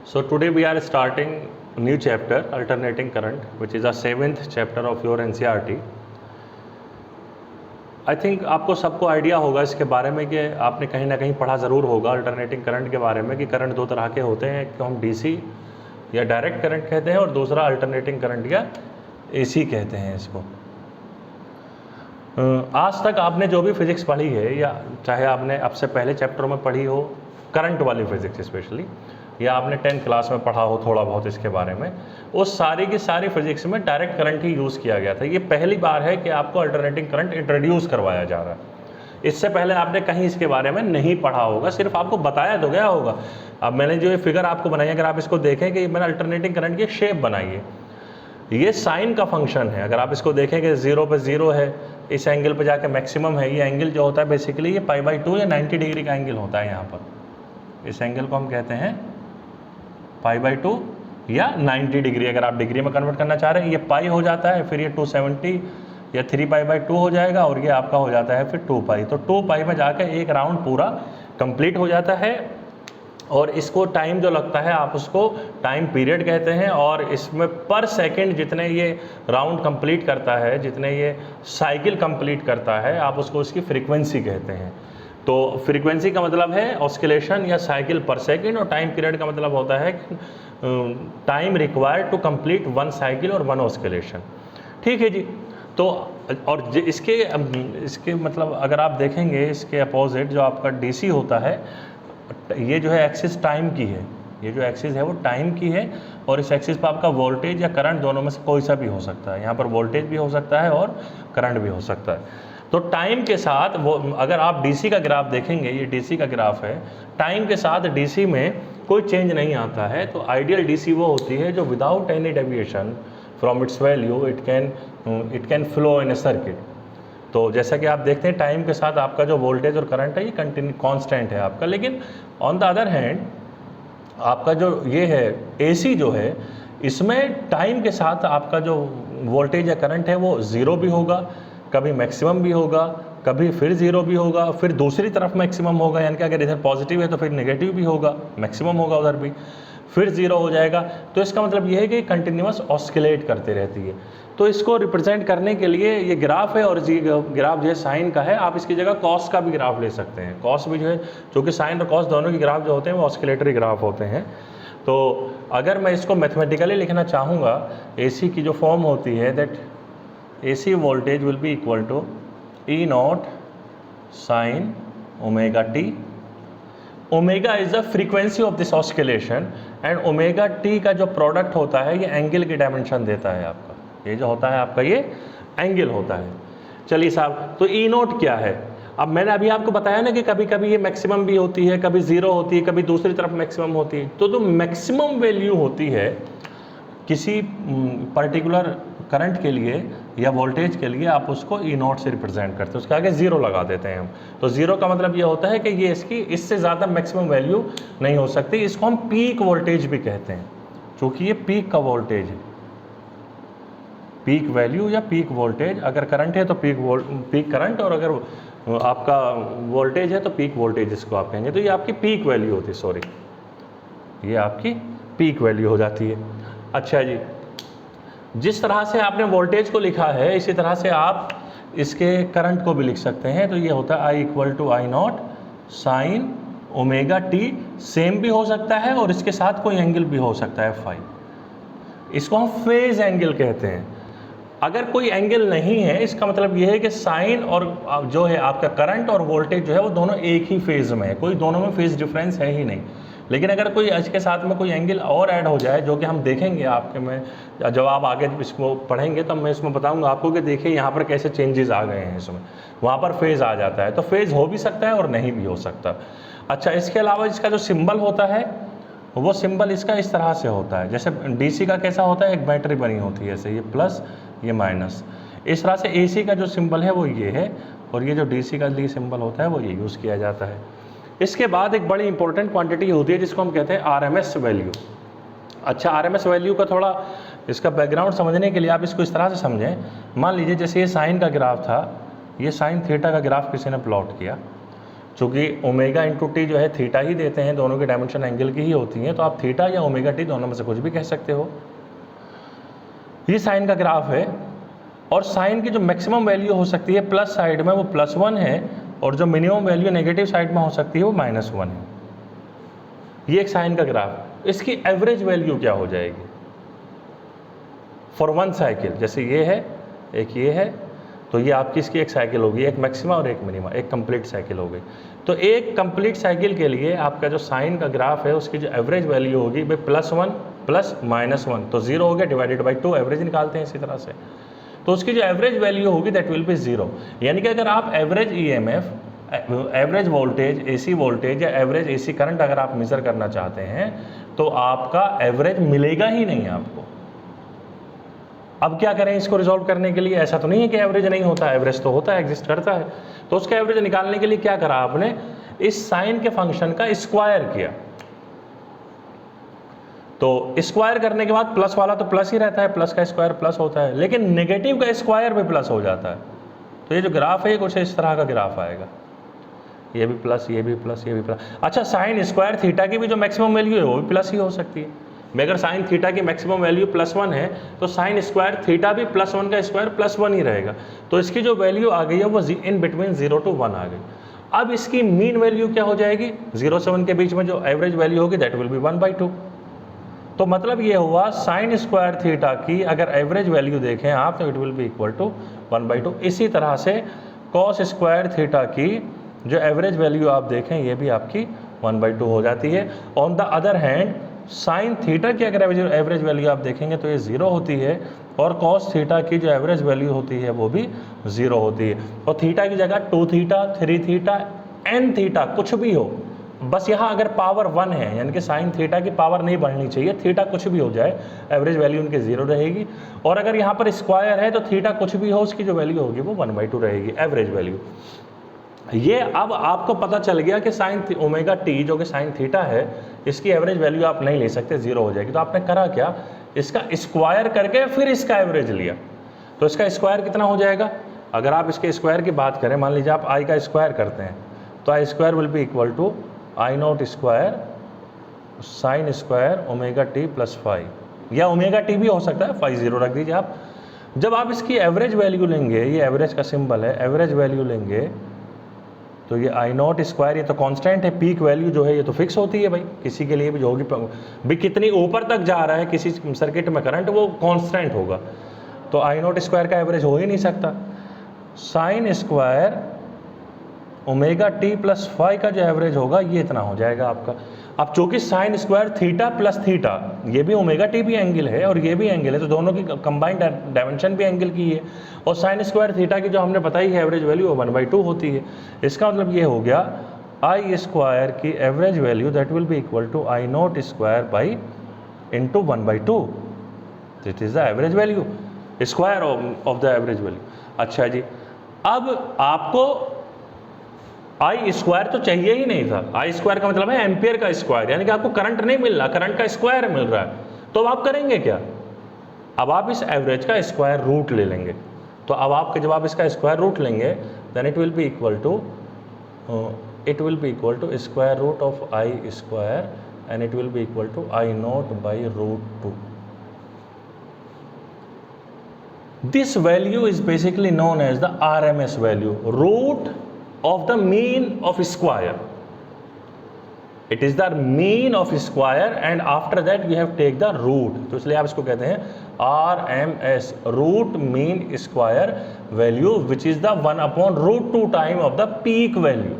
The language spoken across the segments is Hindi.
So today we are starting a new chapter, alternating current, which is the 7th chapter of your NCERT. I think आपको सबको आइडिया होगा इसके बारे में कि आपने कहीं ना कहीं पढ़ा ज़रूर होगा अल्टरनेटिंग करंट के बारे में कि करंट दो तरह के होते हैं, एक को हम डीसी या डायरेक्ट करंट कहते हैं और दूसरा अल्टरनेटिंग करंट या एसी कहते हैं इसको। आज तक आपने जो भी फिज़िक्स पढ़ी है या चाहे आपने अब से पहले चैप्टर में पढ़ी हो करंट वाली फिज़िक्स स्पेशली, या आपने 10th क्लास में पढ़ा हो थोड़ा बहुत इसके बारे में, उस सारी की सारी फिजिक्स में डायरेक्ट करंट ही यूज़ किया गया था। ये पहली बार है कि आपको अल्टरनेटिंग करंट इंट्रोड्यूस करवाया जा रहा है। इससे पहले आपने कहीं इसके बारे में नहीं पढ़ा होगा, सिर्फ आपको बताया तो गया होगा। अब मैंने जो ये फिगर आपको बनाई, अगर आप इसको देखें कि मैंने अल्टरनेटिंग करंट की शेप बनाई है, ये साइन का फंक्शन है। अगर आप इसको देखेंगे 0 पे 0 है, इस एंगल पे जाके मैक्सिमम है। ये एंगल जो होता है बेसिकली ये π/2 या 90 डिग्री का एंगल होता है। यहाँ पर इस एंगल को हम कहते हैं π/2 या 90 डिग्री। अगर आप डिग्री में कन्वर्ट करना चाह रहे हैं, ये पाई हो जाता है, फिर ये 270 या 3π/2 हो जाएगा और ये आपका हो जाता है फिर 2π। तो 2π में जाके एक राउंड पूरा कंप्लीट हो जाता है और इसको टाइम जो लगता है आप उसको टाइम पीरियड कहते हैं। और इसमें पर सेकंड जितने ये राउंड कंप्लीट करता है, जितने ये साइकिल कंप्लीट करता है, आप उसको उसकी फ्रीक्वेंसी कहते हैं। तो फ्रीक्वेंसी का मतलब है ऑस्किलेशन या साइकिल पर सेकंड, और टाइम पीरियड का मतलब होता है time required to complete 1 cycle और 1 ऑस्किलेशन। ठीक है जी। तो और इसके मतलब अगर आप देखेंगे इसके अपोजिट जो आपका डीसी होता है, ये जो है एक्सिस टाइम की है, ये जो एक्सिस है वो टाइम की है, और इस एक्सिस पर आपका वोल्टेज या करंट दोनों में से कोई सा भी हो सकता है। यहाँ पर वोल्टेज भी हो सकता है और करंट भी हो सकता है। तो टाइम के साथ वो, अगर आप डीसी का ग्राफ देखेंगे, ये डीसी का ग्राफ है, टाइम के साथ डीसी में कोई चेंज नहीं आता है। तो आइडियल डीसी वो होती है जो without any deviation from its value it can flow in A circuit. तो जैसा कि आप देखते हैं टाइम के साथ आपका जो वोल्टेज और करंट है ये कंटिन्यू कांस्टेंट है आपका। लेकिन ऑन द अदर हैंड आपका जो ये है एसी जो है, इसमें टाइम के साथ आपका जो वोल्टेज या करंट है वो ज़ीरो भी होगा, कभी मैक्सिमम भी होगा, कभी फिर ज़ीरो भी होगा, फिर दूसरी तरफ मैक्सिमम होगा, यानी कि अगर इधर पॉजिटिव है तो फिर नेगेटिव भी होगा, मैक्सिमम होगा उधर भी, फिर ज़ीरो हो जाएगा। तो इसका मतलब ये है कि कंटिन्यूस ऑस्किलेट करते रहती है। तो इसको रिप्रेजेंट करने के लिए ये ग्राफ है, और ये ग्राफ जो है साइन का है। आप इसकी जगह कॉस का भी ग्राफ ले सकते हैं। कॉस भी जो है, चूँकि साइन और कॉस दोनों के ग्राफ जो होते हैं वो ऑस्किलेटरी ग्राफ होते हैं। तो अगर मैं इसको मैथमेटिकली लिखना चाहूँगा, एसी की जो फॉर्म होती है that AC voltage will be equal to E0 sin omega t. Omega is the frequency of this oscillation and omega t का जो प्रोडक्ट होता है ये एंगल की डायमेंशन देता है आपका। ये जो होता है आपका ये एंगल होता है। चलिए साहब, तो E0 क्या है? अब मैंने अभी आपको बताया ना कि कभी कभी ये मैक्सिमम भी होती है, कभी ज़ीरो होती है, कभी दूसरी तरफ मैक्सिमम होती है। तो जो मैक्सिमम वैल्यू होती है किसी पर्टिकुलर करंट के लिए या वोल्टेज के लिए, आप उसको E0 से रिप्रेजेंट करते हैं, उसके आगे ज़ीरो लगा देते हैं हम। तो ज़ीरो का मतलब ये होता है कि ये इससे ज़्यादा मैक्सिमम वैल्यू नहीं हो सकती। इसको हम पीक वोल्टेज भी कहते हैं, क्योंकि ये पीक का वोल्टेज है, पीक वैल्यू या पीक वोल्टेज। अगर करंट है तो पीक करंट, और अगर आपका वोल्टेज है तो पीक वोल्टेज इसको आप कहेंगे। तो ये आपकी पीक वैल्यू होती है, सॉरी, ये आपकी पीक वैल्यू हो जाती है। अच्छा जी, जिस तरह से आपने वोल्टेज को लिखा है इसी तरह से आप इसके करंट को भी लिख सकते हैं। तो ये होता है I = I0 sign omega T. Same भी हो सकता है और इसके साथ कोई एंगल भी हो सकता है फाई। इसको हम फेज एंगल कहते हैं। अगर कोई एंगल नहीं है, इसका मतलब ये है कि साइन और जो है आपका करंट और वोल्टेज जो है वो दोनों एक ही फेज में है, कोई दोनों में फेज डिफरेंस है ही नहीं। लेकिन अगर कोई इसके साथ में कोई एंगल और ऐड हो जाए, जो कि हम देखेंगे आपके में जब आप आगे इसको पढ़ेंगे तब मैं इसमें बताऊंगा आपको कि देखिए यहाँ पर कैसे चेंजेस आ गए हैं इसमें, वहाँ पर फेज़ आ जाता है। तो फेज़ हो भी सकता है और नहीं भी हो सकता। अच्छा, इसके अलावा इसका जो सिंबल होता है वो सिंबल इसका इस तरह से होता है, जैसे डीसी का कैसा होता है, एक बैटरी बनी होती है ऐसे, ये प्लस ये माइनस। इस तरह से एसी का जो सिंबल है वो ये है, और ये जो डीसी का लिए सिंबल होता है वो ये यूज़ किया जाता है। इसके बाद एक बड़ी इंपॉर्टेंट क्वांटिटी होती है जिसको हम कहते हैं आरएमएस वैल्यू। अच्छा, आरएमएस वैल्यू का थोड़ा इसका बैकग्राउंड समझने के लिए आप इसको इस तरह से समझें। मान लीजिए जैसे ये साइन का ग्राफ था, ये साइन थीटा का ग्राफ किसी ने प्लॉट किया, चूँकि ओमेगा इंटू टी जो है थीटा ही देते हैं, दोनों की डायमेंशन एंगल की ही होती हैं, तो आप थीटा या ओमेगा टी दोनों में से कुछ भी कह सकते हो। ये साइन का ग्राफ है, और साइन की जो मैक्सिमम वैल्यू हो सकती है प्लस साइड में वो +1 है, और जो मिनिमम वैल्यू नेगेटिव साइड में हो सकती है वो -1 है। ये एक साइन का ग्राफ। इसकी एवरेज वैल्यू क्या हो जाएगी फॉर वन साइकिल? जैसे ये है, एक ये है, तो ये आपकी इसकी एक साइकिल होगी, एक मैक्सिमा और एक मिनिमा, एक कंप्लीट साइकिल हो गई। तो एक कंप्लीट साइकिल के लिए आपका जो साइन का ग्राफ है उसकी जो एवरेज वैल्यू होगी भाई +1 प्लस -1, तो 0 हो गया, डिवाइडेड बाई 2, एवरेज निकालते हैं इसी तरह से। तो उसकी जो एवरेज वैल्यू होगी दैट विल बी 0। यानी कि अगर आप average EMF, average voltage, AC voltage या एवरेज एसी करंट अगर आप मेजर करना चाहते हैं तो आपका एवरेज मिलेगा ही नहीं आपको। अब क्या करें इसको रिजॉल्व करने के लिए? ऐसा तो नहीं है कि एवरेज नहीं होता, एवरेज तो होता है, एग्जिस्ट करता है। तो उसका एवरेज निकालने के लिए क्या करा आपने? इस साइन के फंक्शन का स्क्वायर किया। तो स्क्वायर करने के बाद प्लस वाला तो प्लस ही रहता है, प्लस का स्क्वायर प्लस होता है, लेकिन नेगेटिव का स्क्वायर भी प्लस हो जाता है। तो ये जो ग्राफ है ये कुछ इस तरह का ग्राफ आएगा, ये भी प्लस, ये भी प्लस, ये भी प्लस। अच्छा, साइन स्क्वायर थीटा की भी जो मैक्सिमम वैल्यू है वो भी प्लस ही हो सकती है। अगर साइन थीटा की मैक्सिमम वैल्यू +1 है तो साइन स्क्वायर थीटा भी +1 का स्क्वायर +1 ही रहेगा। तो इसकी जो वैल्यू आ गई है वो इन बिटवीन 0 to 1 आ गई। अब इसकी मीन वैल्यू क्या हो जाएगी? 0 से 1 के बीच में जो एवरेज वैल्यू होगी दैट विल बी 1/2। तो मतलब ये हुआ साइन स्क्वायर थीटा की अगर एवरेज वैल्यू देखें आप तो it will be equal to 1/2। इसी तरह से कॉस स्क्वायर थीटा की जो एवरेज वैल्यू आप देखें ये भी आपकी 1/2 हो जाती है। On the other hand sine theta की अगर एवरेज वैल्यू आप देखेंगे तो ये 0 होती है, और कॉस थीटा की जो एवरेज वैल्यू होती है वो भी 0 होती है। और थीटा की जगह 2 थीटा, 3 थीटा, n थीटा कुछ भी हो, बस यहाँ अगर पावर 1 है यानी कि साइन थीटा की पावर नहीं बढ़नी चाहिए, थीटा कुछ भी हो जाए एवरेज वैल्यू उनकी 0 रहेगी। और अगर यहाँ पर स्क्वायर है तो थीटा कुछ भी हो उसकी जो वैल्यू होगी वो 1/2 रहेगी एवरेज वैल्यू। ये अब आपको पता चल गया कि साइन ओमेगा टी जो कि साइन थीटा है इसकी एवरेज वैल्यू आप नहीं ले सकते, 0 हो जाएगी। तो आपने करा क्या? इसका स्क्वायर करके फिर इसका एवरेज लिया। तो इसका स्क्वायर कितना हो जाएगा? अगर आप इसके स्क्वायर की बात करें, मान लीजिए आप आई का स्क्वायर करते हैं तो I square will be equal to I0 square sine square omega t plus five, या ओमेगा टी भी हो सकता है, 0 रख दीजिए आप। जब आप इसकी एवरेज वैल्यू लेंगे, ये एवरेज का सिंबल है, एवरेज वैल्यू लेंगे तो ये I0 स्क्वायर, ये तो कांस्टेंट है, पीक वैल्यू जो है ये तो फिक्स होती है भाई, किसी के लिए भी जो होगी भाई, कितनी ऊपर तक जा रहा है किसी सर्किट में करंट वो कांस्टेंट होगा। तो I0 स्क्वायर का एवरेज हो ही नहीं सकता। Sign square omega t plus five का जो एवरेज होगा ये इतना हो जाएगा आपका। अब चूंकि sine square theta plus theta, ये भी ओमेगा टी भी एंगल है और ये भी एंगल है, तो दोनों की कंबाइंड डायमेंशन भी एंगल की है। और साइन स्क्वायर थीटा की जो हमने बताई है एवरेज वैल्यू 1/2 होती है। इसका मतलब ये हो गया आई स्क्वायर की average value that will be equal to I0 square by into 1/2। That is the average value, square of the average value. अच्छा जी, अब आपको आई स्क्वायर तो चाहिए ही नहीं था। आई स्क्वायर का मतलब है एम्पियर का स्क्वायर, यानी कि आपको करंट नहीं मिल रहा, करंट का स्क्वायर मिल रहा है। तो अब आप करेंगे क्या? अब आप इस एवरेज का स्क्वायर रूट ले लेंगे। तो अब आपके जब आप इसका स्क्वायर रूट लेंगे then it will be equal to square root of I square and it will be equal to I0 by √2। This value is basically known as the RMS value, root of the mean of square. It is the mean of square and after that we have take the root. तो इसलिए आप इसको कहते हैं RMS, root mean square value which is the 1/√2 time of the peak value.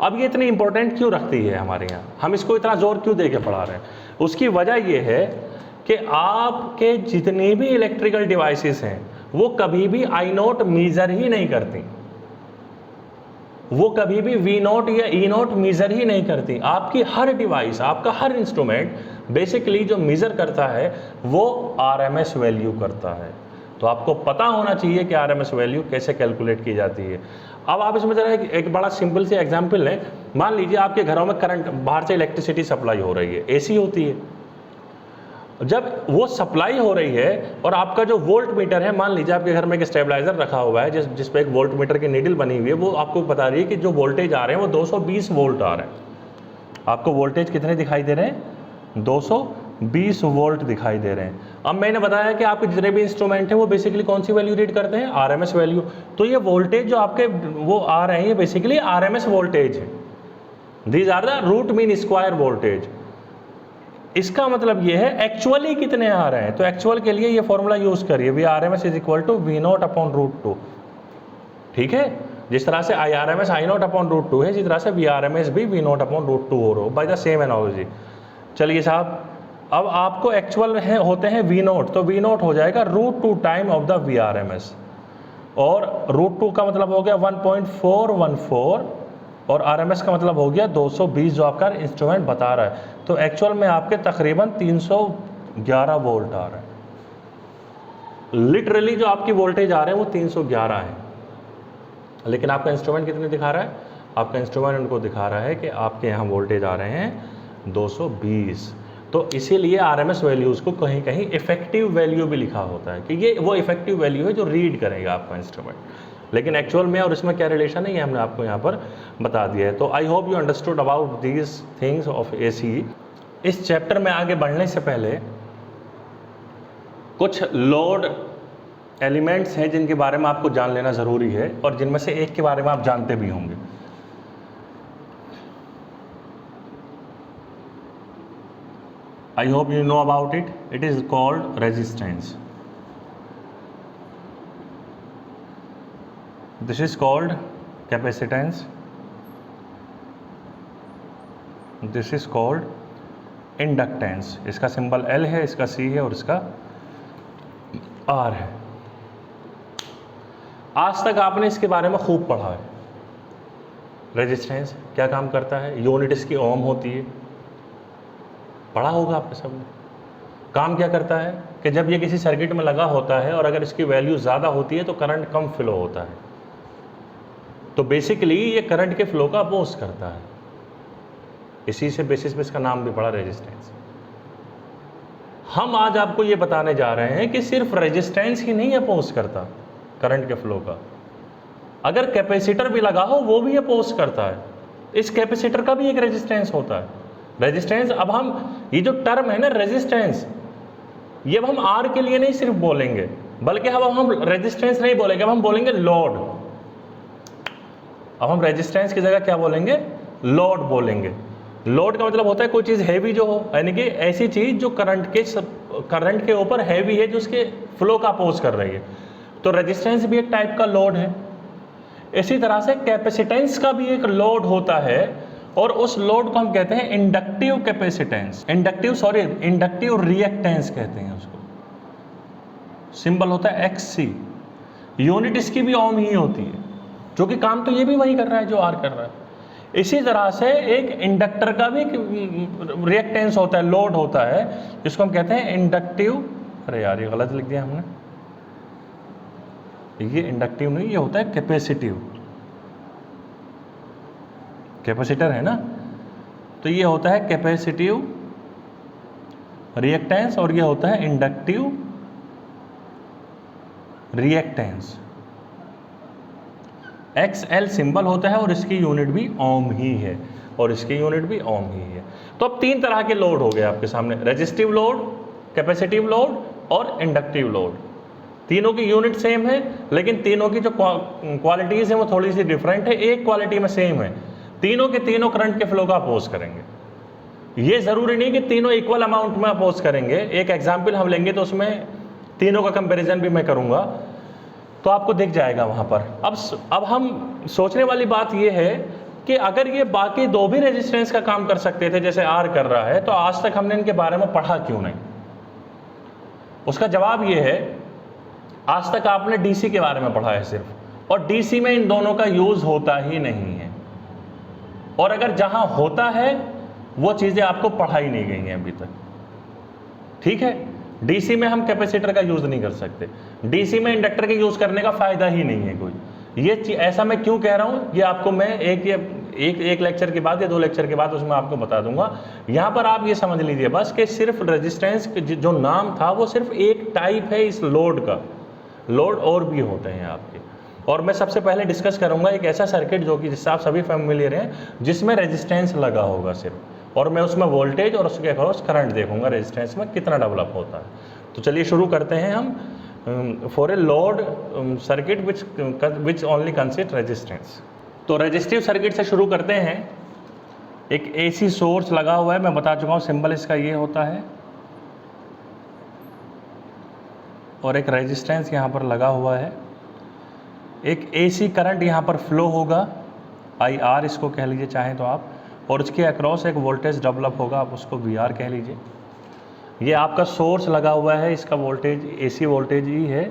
अब ये इतनी इंपॉर्टेंट क्यों रखती है हमारे यहाँ, हम इसको इतना जोर क्यों दे के पढ़ा रहे हैं? उसकी वजह ये है कि आपके जितने भी इलेक्ट्रिकल डिवाइसेस हैं वो कभी भी I0 मेजर ही नहीं करती, वो कभी भी V0 या E0 मेजर ही नहीं करती। आपकी हर डिवाइस, आपका हर इंस्ट्रूमेंट बेसिकली जो मेजर करता है वो RMS वैल्यू करता है। तो आपको पता होना चाहिए कि RMS वैल्यू कैसे कैलकुलेट की जाती है। अब आप इसमें जरा एक बड़ा सिंपल सी एग्जांपल लें। मान लीजिए आपके घरों में करंट, बाहर से इलेक्ट्रिसिटी सप्लाई हो रही है, AC होती है। जब वो सप्लाई हो रही है और आपका जो वोल्ट मीटर है, मान लीजिए आपके घर में एक स्टेबलाइजर रखा हुआ है जिस पे एक वोल्ट मीटर की नीडल बनी हुई है, वो आपको बता रही है कि जो वोल्टेज आ रहे हैं वो 220 वोल्ट आ रहे हैं। आपको वोल्टेज कितने दिखाई दे रहे हैं? 220 वोल्ट दिखाई दे रहे हैं। अब मैंने बताया कि आपके जितने भी इंस्ट्रूमेंट हैं वो बेसिकली कौन सी वैल्यू रीड करते हैं? RMS value. तो ये वोल्टेज जो आपके वो आ रहे हैं ये बेसिकली RMS वोल्टेज है। These are the root mean square voltage. इसका मतलब ये है एक्चुअली कितने आ रहे हैं। तो एक्चुअल के लिए ये फॉर्मूला यूज करिए, VRMS is equal to V0 upon √2। ठीक है, जिस तरह से IRMS I0 अपॉन √2 है, इसी तरह से VRMS भी V0 अपॉन √2 हो रहा हो, बाय द सेम एनालॉजी। चलिए साहब, अब आपको एक्चुअल होते हैं V0, तो V0 हो जाएगा √2 टाइम ऑफ द VRMS, और √2 का मतलब हो गया 1.414 और RMS का मतलब हो गया 220 जो आपका इंस्ट्रूमेंट बता रहा है। तो एक्चुअल में आपके तकरीबन 311 वोल्ट आ रहा है। लिटरली जो आपकी वोल्टेज आ रहे हैं वो 311 है, लेकिन आपका इंस्ट्रूमेंट कितने दिखा रहा है? आपका इंस्ट्रूमेंट उनको दिखा रहा है कि आपके यहाँ वोल्टेज आ रहे हैं 220। तो इसीलिए RMS वैल्यूज़ को कहीं कहीं इफेक्टिव वैल्यू भी लिखा होता है कि ये वो इफेक्टिव वैल्यू है जो रीड करेगा आपका इंस्ट्रूमेंट, लेकिन एक्चुअल में और इसमें क्या रिलेशन है ये हमने आपको यहाँ पर बता दिया है। तो I hope you understood about these things of AC। इस चैप्टर में आगे बढ़ने से पहले कुछ लोड एलिमेंट्स हैं जिनके बारे में आपको जान लेना ज़रूरी है, और जिनमें से एक के बारे में आप जानते भी होंगे। I hope you know about it. It is called resistance. This is called capacitance. This is called inductance. इसका सिंबल L है, इसका C है और इसका R है। आज तक आपने इसके बारे में खूब पढ़ा है। रेजिस्टेंस क्या काम करता है, यूनिट इसकी ओम होती है, पढ़ा होगा आपने सबने। काम क्या करता है कि जब ये किसी सर्किट में लगा होता है और अगर इसकी वैल्यू ज़्यादा होती है तो करंट कम फ्लो होता है, तो बेसिकली ये करंट के फ्लो का अपोज करता है। इसी से बेसिस पे इसका नाम भी पड़ा रेजिस्टेंस। हम आज आपको ये बताने जा रहे हैं कि सिर्फ रेजिस्टेंस ही नहीं अपोज करता करंट के फ्लो का, अगर कैपेसिटर भी लगा हो वो भी अपोज करता है। इस कैपेसिटर का भी एक रेजिस्टेंस होता है। रेजिस्टेंस, अब हम ये जो टर्म है ना रेजिस्टेंस, ये अब हम R के लिए नहीं सिर्फ बोलेंगे, बल्कि अब हम रेजिस्टेंस नहीं बोलेंगे, अब हम बोलेंगे लोड। अब हम रेजिस्टेंस की जगह क्या बोलेंगे? लोड बोलेंगे। लोड का मतलब होता है कोई चीज़ हैवी जो हो, यानी कि ऐसी चीज़ जो करंट के ऊपर हैवी है, जो उसके फ्लो का अपोज कर रही है। तो रेजिस्टेंस भी एक टाइप का लोड है। इसी तरह से कैपेसिटेंस का भी एक लोड होता है, और उस लोड को हम कहते हैं इंडक्टिव कैपेसिटेंस, इंडक्टिव रिएक्टेंस कहते हैं उसको। सिंबल होता है XC। यूनिट इसकी भी ओम ही होती है, जो कि काम तो ये भी वही कर रहा है जो R कर रहा है। इसी तरह से एक इंडक्टर का भी रिएक्टेंस होता है, लोड होता है, जिसको हम कहते हैं इंडक्टिव। अरे यार, ये गलत लिख दिया हमने, ये इंडक्टिव नहीं, ये होता है कैपेसिटिव। कैपेसिटर है ना, तो ये होता है कैपेसिटिव रिएक्टेंस और ये होता है इंडक्टिव रिएक्टेंस। XL सिंबल होता है और इसकी यूनिट भी ओम ही है, और इसकी यूनिट भी ओम ही है। तो अब तीन तरह के लोड हो गए आपके सामने, रेजिस्टिव लोड, कैपेसिटिव लोड और इंडक्टिव लोड। तीनों की यूनिट सेम है, लेकिन तीनों की जो क्वालिटीज़ हैं वो थोड़ी सी डिफरेंट है। एक क्वालिटी में सेम है, तीनों के तीनों करंट के फ्लो का अपोज करेंगे। ये ज़रूरी नहीं कि तीनों इक्वल अमाउंट में अपोज करेंगे। एक एग्जाम्पल हम लेंगे तो उसमें तीनों का कंपैरिजन भी मैं करूँगा, तो आपको दिख जाएगा वहाँ पर। अब हम सोचने वाली बात ये है कि अगर ये बाकी दो भी रेजिस्टेंस का काम कर सकते थे जैसे R कर रहा है, तो आज तक हमने इनके बारे में पढ़ा क्यों नहीं? उसका जवाब ये है, आज तक आपने DC के बारे में पढ़ा है सिर्फ, और DC में इन दोनों का यूज़ होता ही नहीं है, और अगर जहाँ होता है वो चीज़ें आपको पढ़ाई नहीं गई हैं अभी तक। ठीक है, DC में हम कैपेसिटर का यूज़ नहीं कर सकते, DC में इंडक्टर के यूज़ करने का फ़ायदा ही नहीं है कोई। ये ऐसा मैं क्यों कह रहा हूँ, ये आपको मैं एक ये एक लेक्चर के बाद या 2 लेक्चर के बाद उसमें आपको बता दूंगा। यहाँ पर आप ये समझ लीजिए बस कि सिर्फ रेजिस्टेंस जो नाम था वो सिर्फ एक टाइप है इस लोड का, लोड और भी होते हैं आपके। और मैं सबसे पहले डिस्कस करूंगा एक ऐसा सर्किट जो कि जिससे आप सभी फैमिलियर हैं, जिसमें रेजिस्टेंस लगा होगा सिर्फ, और मैं उसमें वोल्टेज और उसके अक्रॉस करंट देखूंगा रेजिस्टेंस में कितना डेवलप होता है। तो चलिए शुरू करते हैं हम for a load circuit which only consist resistance. तो रेजिस्टिव सर्किट से शुरू करते हैं। एक AC सोर्स लगा हुआ है, मैं बता चुका हूँ सिंबल इसका ये होता है, और एक रेजिस्टेंस यहाँ पर लगा हुआ है। एक AC करंट यहाँ पर फ्लो होगा, IR इसको कह लीजिए चाहें तो आप, और उसके अक्रॉस एक वोल्टेज डेवलप होगा, आप उसको VR कह लीजिए। ये आपका सोर्स लगा हुआ है, इसका वोल्टेज AC वोल्टेज E है,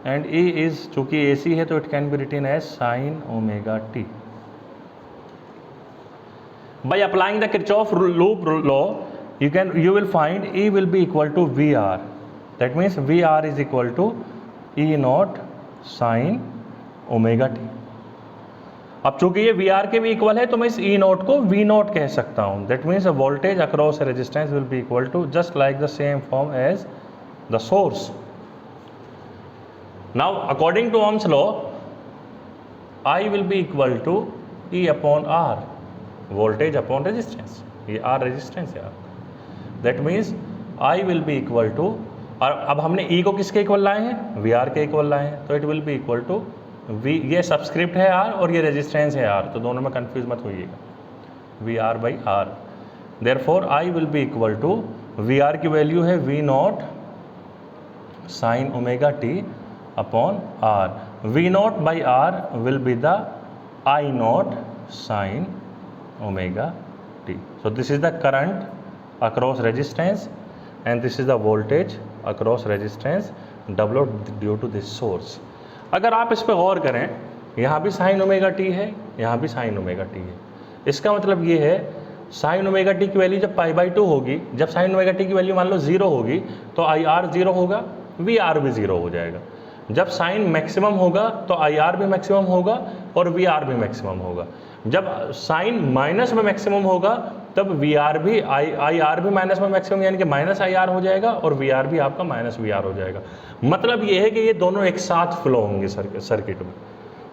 एंड E इज चूँकि AC है तो it can be written as sine omega t। By applying the Kirchhoff loop law, you will find E will be equal to VR. That means VR is equal to E naught sin omega t। अब चूंकि ये VR के भी इक्वल है तो मैं इस E नोट को V नोट कह सकता हूँ। That means voltage across resistance will be equal to just like the same form as the source. Now according to Ohm's law, I will be equal to E upon R, voltage upon resistance. ये R रेजिस्टेंस है आपका। That means I will be equal to, और अब हमने E को किसके इक्वल लाए हैं? VR के इक्वल लाए हैं, तो it will be equal to V, ये सबस्क्रिप्ट है R और ये रेजिस्टेंस है R, तो दोनों में कंफ्यूज मत होइएगा, VR by R। Therefore I will be equal to, VR की वैल्यू है V naught sine omega t upon R। V naught by R will be the I naught sine omega t। So this is the current across resistance and this is the voltage across resistance developed due to this source। अगर आप इस पर गौर करें, यहाँ भी साइन ओमेगा टी है, यहाँ भी साइन ओमेगा टी है। इसका मतलब ये है साइन ओमेगा टी की वैल्यू जब π/2 होगी, जब साइन ओमेगा टी की वैल्यू मान लो 0 होगी तो IR 0 होगा, VR भी 0 हो जाएगा। जब साइन मैक्सिमम होगा तो IR भी मैक्सिमम होगा और VR भी मैक्सिमम होगा। जब साइन माइनस में मैक्सिमम होगा तब VR भी IR भी माइनस में मैक्सिमम, यानी कि माइनस IR हो जाएगा, और VR भी आपका माइनस VR हो जाएगा। मतलब ये है कि ये दोनों एक साथ फ्लो होंगे सर्किट में,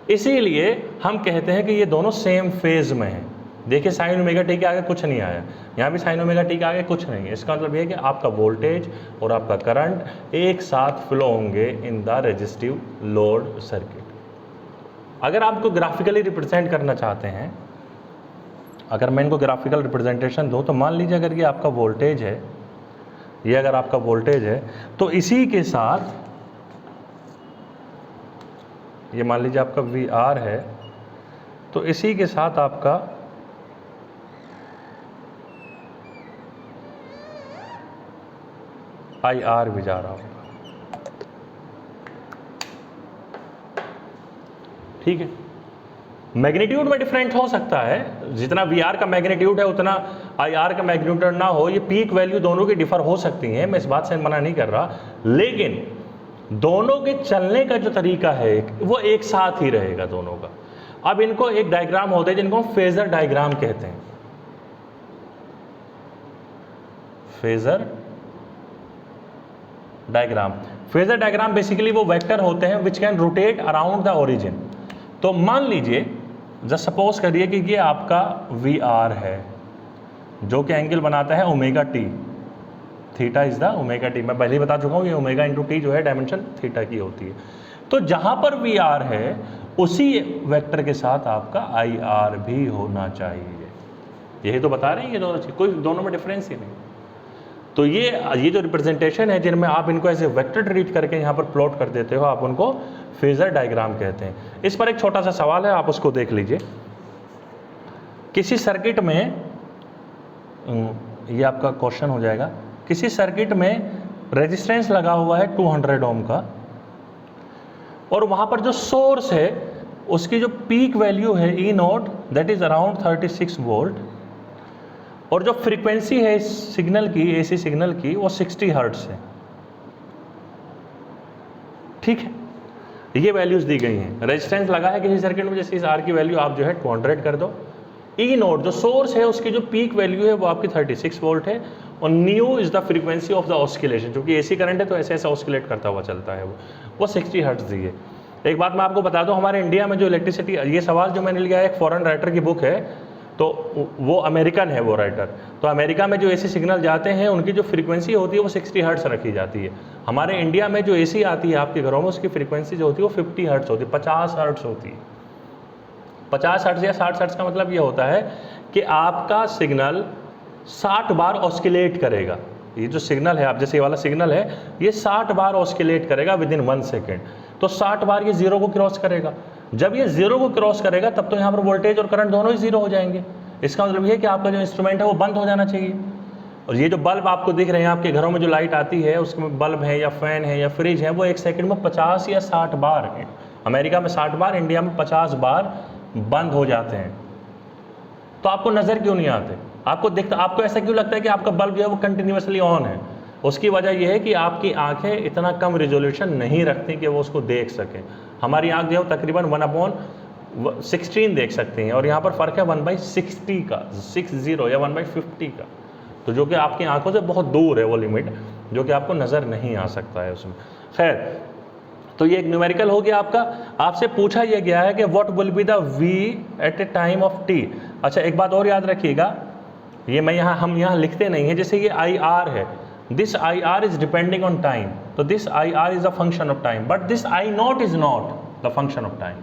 इसीलिए हम कहते हैं कि ये दोनों सेम फेज में हैं। देखिए साइन ओमेगा टी के आगे कुछ नहीं आया, यहाँ भी साइन ओमेगा टी के आगे कुछ नहीं है। इसका मतलब ये है कि आपका वोल्टेज और आपका करंट एक साथ फ्लो होंगे in the resistive load circuit. अगर आपको ग्राफिकली रिप्रेजेंट करना चाहते हैं, अगर मैं इनको ग्राफिकल रिप्रेजेंटेशन दूँ, तो मान लीजिए अगर ये आपका वोल्टेज है, ये अगर आपका वोल्टेज है, तो इसी के साथ ये मान लीजिए आपका VR है, तो इसी के साथ आपका IR भी जा रहा होगा। ठीक है, मैग्नीट्यूड में डिफरेंट हो सकता है, जितना VR का मैग्नीट्यूड है उतना IR का मैग्नीट्यूड ना हो, ये पीक वैल्यू दोनों की डिफर हो सकती हैं, मैं इस बात से मना नहीं कर रहा, लेकिन दोनों के चलने का जो तरीका है वो एक साथ ही रहेगा दोनों का। अब इनको एक डायग्राम होते हैं जिनको हम फेजर डायग्राम कहते हैं। Phasor diagram, phasor diagram basically वो वेक्टर होते हैं which can rotate around the origin. तो मान लीजिए, जस्ट सपोज करिए कि ये आपका VR है जो कि एंगल बनाता है omega T, theta is the omega T. मैं पहले ही बता चुका हूँ ये ओमेगा इंटू टी जो है डायमेंशन थीटा की होती है। तो जहाँ पर VR है उसी वेक्टर के साथ आपका IR भी होना चाहिए, यही तो बता रहे हैं ये दोनों चीज, कोई दोनों में डिफरेंस ही नहीं। तो ये जो रिप्रेजेंटेशन है जिनमें आप इनको ऐसे वेक्टर ट्रीट करके यहाँ पर प्लॉट कर देते हो, आप उनको फेजर डायग्राम कहते हैं। इस पर एक छोटा सा सवाल है, आप उसको देख लीजिए। किसी सर्किट में, ये आपका क्वेश्चन हो जाएगा, किसी सर्किट में रेजिस्टेंस लगा हुआ है 200 ओम का, और वहाँ पर जो सोर्स है उसकी जो पीक वैल्यू है E note that is around 36 volt, और जो फ्रीक्वेंसी है इस सिग्नल की, AC सिग्नल की, वो 60 हर्ट्ज है। ठीक है, ये वैल्यूज दी गई हैं। रेजिस्टेंस लगा है किसी सर्किट में, जैसे इस R की वैल्यू आप जो है 200 कर दो, ई नोट जो सोर्स है उसकी जो पीक वैल्यू है वो आपकी 36 वोल्ट है, और new is the frequency of the oscillation, क्योंकि एसी करंट है तो ऐसे ऐसे ऑस्किलेट करता हुआ चलता है वो 60 हर्ट्ज दी है। एक बात मैं आपको बता दूं, हमारे इंडिया में जो इलेक्ट्रिसिटी, ये सवाल जो मैंने लिया है एक फॉरेन राइटर की बुक है, तो वो अमेरिकन है वो राइटर, तो अमेरिका में जो एसी सिग्नल जाते हैं उनकी जो फ्रीक्वेंसी होती है वो 60 हर्ट्ज रखी जाती है। हमारे इंडिया में जो एसी आती है आपके घरों में उसकी फ्रीक्वेंसी जो होती है वो 50 हर्ट्ज होती है, 50 हर्ट्ज होती है। 50 हर्ट्ज या 60 हर्ट्ज का मतलब ये होता है कि आपका सिग्नल 60 बार ऑस्किलेट करेगा। ये जो सिग्नल है, आप जैसे ये वाला सिग्नल है, ये 60 बार ऑस्किलेट करेगा विद इन 1 सेकेंड। तो 60 बार ये 0 को क्रॉस करेगा। जब ये 0 को क्रॉस करेगा तब तो यहाँ पर वोल्टेज और करंट दोनों ही 0 हो जाएंगे। इसका मतलब ये है कि आपका जो इंस्ट्रूमेंट है वो बंद हो जाना चाहिए। और ये जो बल्ब आपको दिख रहे हैं आपके घरों में जो लाइट आती है उसमें बल्ब है या फैन है या फ्रिज है, वो 1 सेकंड में 50 या 60 बार है। अमेरिका में 60 बार, इंडिया में 50 बार बंद हो जाते हैं। तो आपको नज़र क्यों नहीं आते? आपको ऐसा क्यों लगता है कि आपका बल्ब जो है वो कंटिन्यूसली ऑन है? उसकी वजह यह है कि आपकी आंखें इतना कम रिजोल्यूशन नहीं रखती कि वो उसको देख सकें। हमारी आंख जो है तकरीबन 1/16 देख सकती हैं, और यहाँ पर फ़र्क है 1/60 का, 60 या 1/50 का, तो जो कि आपकी आंखों से बहुत दूर है वो लिमिट, जो कि आपको नज़र नहीं आ सकता है उसमें। खैर, तो ये एक न्यूमेरिकल हो गया आपका। आपसे पूछा यह गया है कि what will be the V at a time of T. अच्छा, एक बात और याद रखिएगा, ये हम यहाँ लिखते नहीं हैं, जैसे ये आई आर है, this I R is depending on time, तो this I R is a function of time, but this I naught is not the function of time.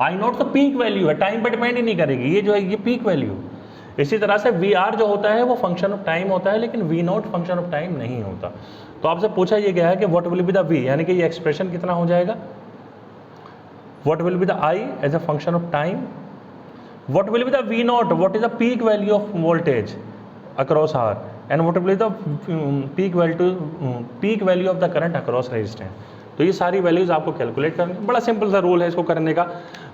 I naught तो पीक वैल्यू है, टाइम पर डिपेंड ही नहीं करेगी, ये जो है ये पीक वैल्यू। इसी तरह से वी आर जो होता है वो फंक्शन ऑफ टाइम होता है, लेकिन V naught function of time नहीं होता। तो आपसे पूछा ये गया है कि what will be the V, यानी कि ये एक्सप्रेशन कितना हो जाएगा, what will be the I as a function of time, what will be the V naught, what is the peak value of voltage across R, and what will be the peak value of the current across resistance. तो ये सारी वैल्यूज आपको कैलकुलेट करनी, बड़ा सिंपल सा रूल है इसको करने का।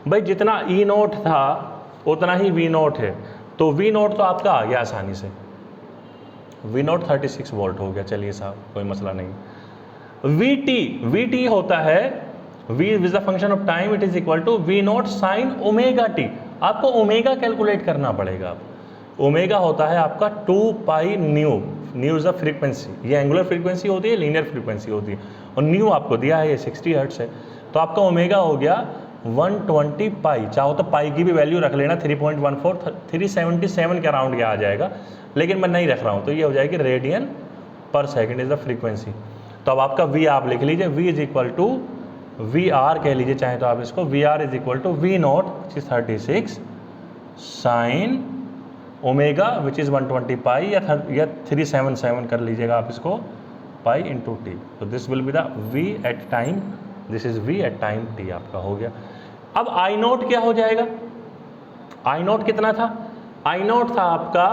भाई जितना ई नोट था उतना ही वी नोट है, तो वी नोट तो आपका आ गया आसानी से, वी नोट 36 वोल्ट हो गया। चलिए साहब, कोई मसला नहीं। वी टी होता है, V is the function of time, it is equal to V naught sine omega T. आपको ओमेगा कैलकुलेट करना पड़ेगा। ओमेगा होता है आपका 2 pi nu, nu is the frequency, ये एंगुलर फ्रीक्वेंसी होती है, लीनियर फ्रीक्वेंसी होती है, और न्यू आपको दिया है ये 60 हर्ट्ज है, तो आपका ओमेगा हो गया 120 पाई। चाहो तो पाई की भी वैल्यू रख लेना, 3.14, 377 के अराउंड ये आ जाएगा, लेकिन मैं नहीं रख रहा हूँ, तो ये हो जाएगी रेडियन पर सेकंड इज द फ्रीक्वेंसी। तो अब आपका वी आप लिख लीजिए, V is equal to V R कह लीजिए चाहे तो आप इसको, V R is equal to V naught which is 36 sine omega which is 120 pi या 377 कर लीजिएगा आप इसको, पाई इंटू टी। तो this will be the V at time, this is V at time T आपका हो गया। अब आई नोट क्या हो जाएगा? आई नोट कितना था? आई नोट था आपका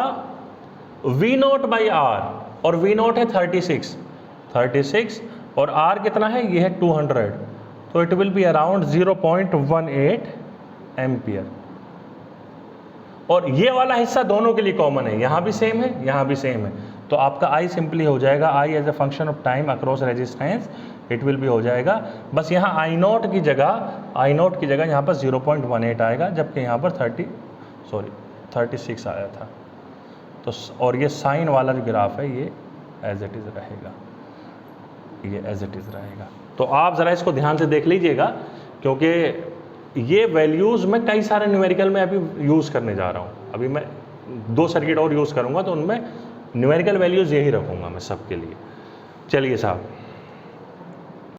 वी नोट बाई आर, और वी नोट है 36 और आर कितना है? ये है 200, तो it will be around 0.18 ampere. और ये वाला हिस्सा दोनों के लिए कॉमन है, यहाँ भी सेम है, यहाँ भी सेम है, तो आपका आई सिंपली हो जाएगा I as a function of time across resistance, it will भी हो जाएगा। बस यहाँ आई नोट की जगह यहाँ पर 0.18 आएगा, जबकि यहाँ पर 36 आया था। तो और ये साइन वाला जो ग्राफ है ये एज इट इज़ रहेगा, ये एज इट इज़ रहेगा। तो आप ज़रा इसको ध्यान से देख लीजिएगा, क्योंकि ये वैल्यूज़ मैं कई सारे न्यूमेरिकल में अभी यूज़ करने जा रहा हूँ। अभी मैं 2 सर्किट और यूज़ करूँगा, तो उनमें न्यूमेरिकल वैल्यूज़ यही रखूँगा मैं सबके लिए। चलिए साहब,